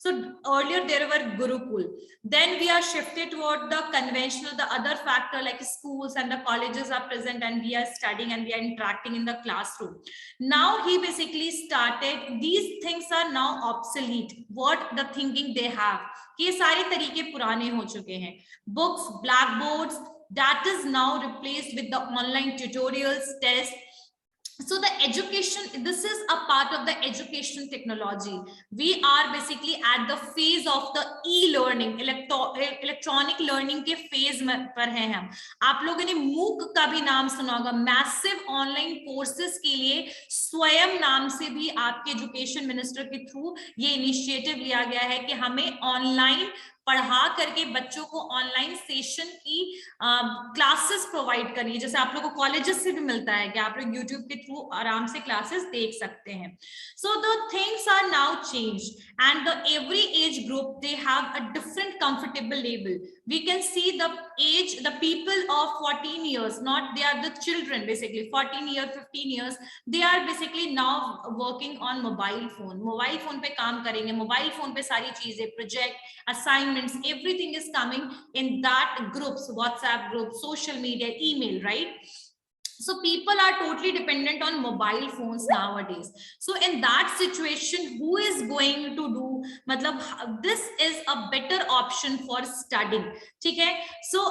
So earlier there were Gurukul. Then we are shifted toward the conventional, the other factor like schools and the colleges are present and we are studying and we are interacting in the classroom. Now he basically started, these things are now obsolete. What the thinking they have, ये सारे तरीके पुराने हो चुके हैं. Books, blackboards, that is now replaced with the online tutorials, tests. So the education, this is a part of the education technology. We are basically at the phase of the e-learning, electronic learning के phase में पर हैं हम. आप लोगों ने MOOC का भी नाम सुना होगा. Massive online courses के लिए स्वयं नाम से भी आपके एजुकेशन मिनिस्टर के थ्रू ये इनिशिएटिव लिया गया है कि हमें ऑनलाइन पढ़ा करके बच्चों को ऑनलाइन सेशन की क्लासेस प्रोवाइड करनी है. जैसे आप लोगों को कॉलेजेस से भी मिलता है कि आप लोग यूट्यूब के थ्रू आराम से क्लासेस देख सकते हैं. So the things are now changed and the every age group they have a different comfortable level. We can see the age, the people of 14 years, not they are the children basically, 14 years, 15 years, they are basically now working on mobile phone. Mobile phone पे काम करेंगे, mobile phone पे सारी चीजें, project, assignments, everything is coming in that groups, WhatsApp group, social media, email, right? So people are totally dependent on mobile phones nowadays. So in that situation, who is going to do, matlab, this is a better option for studying. ठीक है. So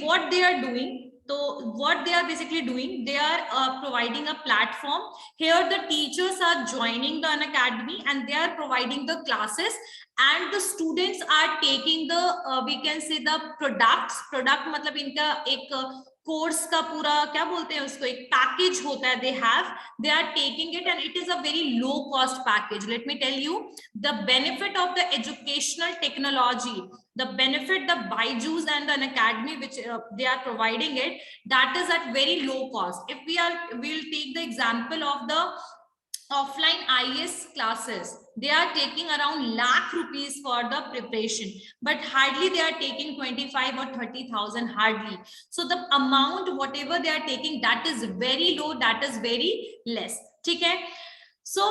what they are doing, so what they are basically doing, they are providing a platform. Here the teachers are joining the Unacademy and they are providing the classes and the students are taking the we can say the product मतलब इनका एक course का पूरा क्या बोलते हैं उसको, एक पैकेज होता है. they are taking it and it is a very low cost package. Let me tell you the benefit of the educational technology, the benefit the Byju's and the Unacademy which they are providing it, that is at very low cost. If we'll take the example of the offline IAS classes, they are taking around lakh rupees for the preparation, but hardly they are taking 25 or 30,000 hardly. So the amount whatever they are taking, that is very low, that is very less. ठीक है. So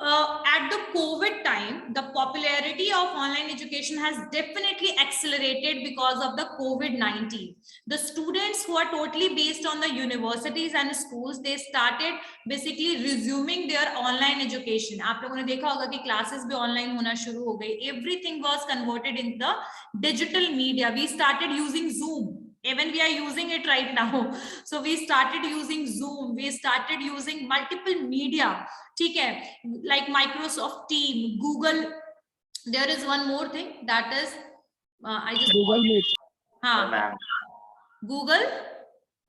at the COVID time, the popularity of online education has definitely accelerated because of the COVID-19. The students who are totally based on the universities and schools, they started basically resuming their online education. आप लोगों ने देखा होगा कि classes भी online होना शुरू हो गई. Everything was converted in the digital media. We started using Zoom. Even we are using it right now. So we started using Zoom. We started using multiple media. ठीक है, like Microsoft Team, Google. There is one more thing, that is I just Google Meet. हाँ, Google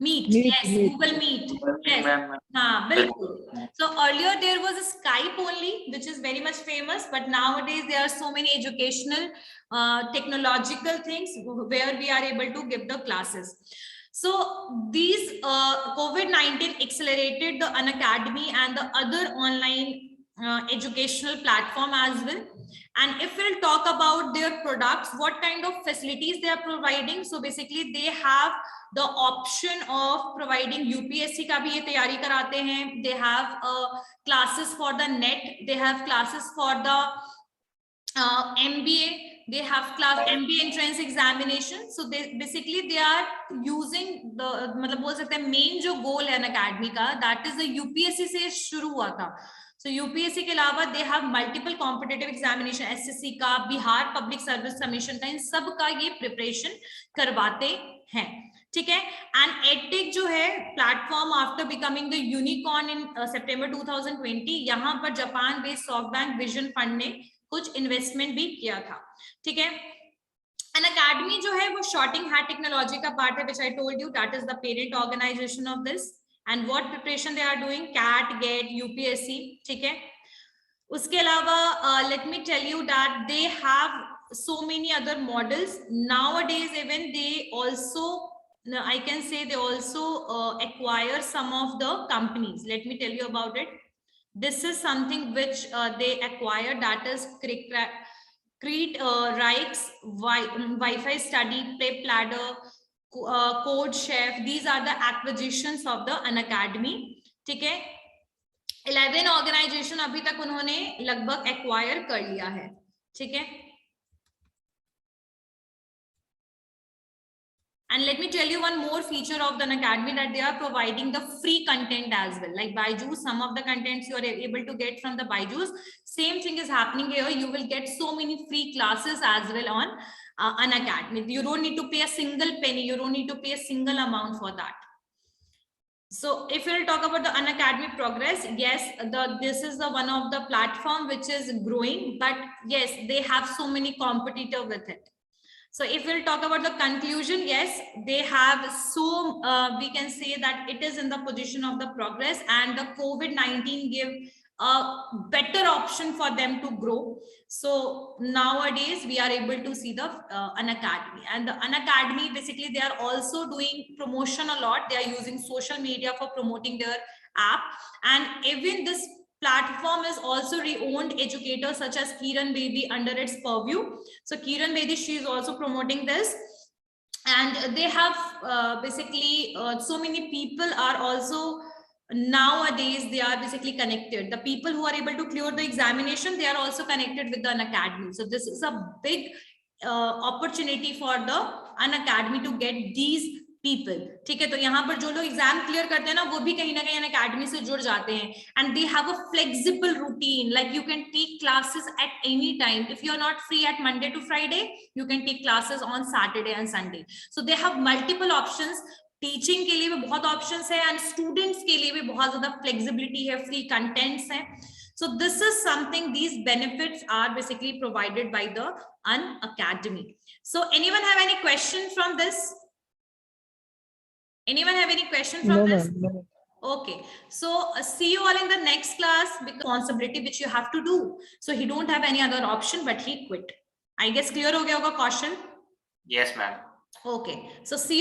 Meet, Meet, yes, meet. Google Meet, Meet, yes. ma'am. हाँ, बिल्कुल. So earlier there was a Skype only, which is very much famous, but nowadays there are so many educational, technological things where we are able to give the classes. So these COVID-19 accelerated the Unacademy and the other online educational platform as well. And if we'll talk about their products, what kind of facilities they are providing, so basically they have the option of providing UPSC का भी ये तैयारी कराते हैं. They have classes for the NET. They have classes for the MBA. They have class MBA entrance examination. So they basically they are using the मतलब बोल सकते हैं main जो goal है Unacademy का, that is the UPSC से शुरू हुआ था. So UPSC के अलावा they have multiple competitive examination, SSC का, बिहार पब्लिक सर्विस कमीशन का, इन सब का ये प्रिपरेशन करवाते हैं. ठीक है. एंड एडटेक जो है platform after becoming the unicorn in सितंबर 2020, यहाँ पर Japan based SoftBank vision fund ने कुछ इन्वेस्टमेंट भी किया था. ठीक है. Unacademy जो है वो शॉर्टिंग हैट टेक्नोलॉजी का पार्ट है, which I told you that is the parent organization of this. And what preparation they are doing, CAT, GATE, UPSC. ठीक है. उसके अलावा let me tell you that they have so many other models nowadays. Even they also, I can say they also acquire some of the companies. Let me tell you about it. This is something which they acquire, that is Crete, Rikes, Wi-Fi Study, Prep Ladder, Code Chef. These are the acquisitions of the Unacademy. ठीक है. 11 organisation अभी तक उन्होंने लगभग acquire कर लिया है. ठीक है. And let me tell you one more feature of the Unacademy, that they are providing the free content as well. Like Byju's, some of the contents you are able to get from the Byju's. Same thing is happening here. You will get so many free classes as well on Unacademy. You don't need to pay a single penny. You don't need to pay a single amount for that. So if we'll talk about the Unacademy progress, yes, this is the one of the platform which is growing, but yes, they have so many competitors with it. So if we'll talk about the conclusion, yes, they have so, we can say that it is in the position of the progress, and the COVID-19 give a better option for them to grow. So nowadays we are able to see the Unacademy, and the Unacademy basically they are also doing promotion a lot. They are using social media for promoting their app, and even this platform is also re-owned educators such as Kiran Bedi under its purview. So Kiran Bedi, she is also promoting this, and they have basically so many people are also nowadays they are basically connected. The people who are able to clear the examination, they are also connected with the Unacademy. So this is a big opportunity for the Unacademy to get these people. ठीक है. तो यहाँ पर जो लोग exam clear करते हैं ना, वो भी कहीं ना कहीं Unacademy से जुड़ जाते हैं. And they have a flexible routine, like you can take classes at any time. If you are not free at Monday to Friday, you can take classes on Saturday and Sunday. So they have multiple options. Teaching के लिए भी बहुत options है, and students के लिए भी बहुत ज्यादा फ्लेक्सिबिलिटी है, फ्री कंटेंट्स हैं. So this is something, these benefits are basically provided by the Unacademy. So anyone have any question from this? Anyone have any question from this? No. Okay, so see you all in the next class, because responsibility which you have to do. So he don't have any other option, but he quit. I guess clear हो गया होगा, Kaushal? Yes, ma'am. Okay, so see you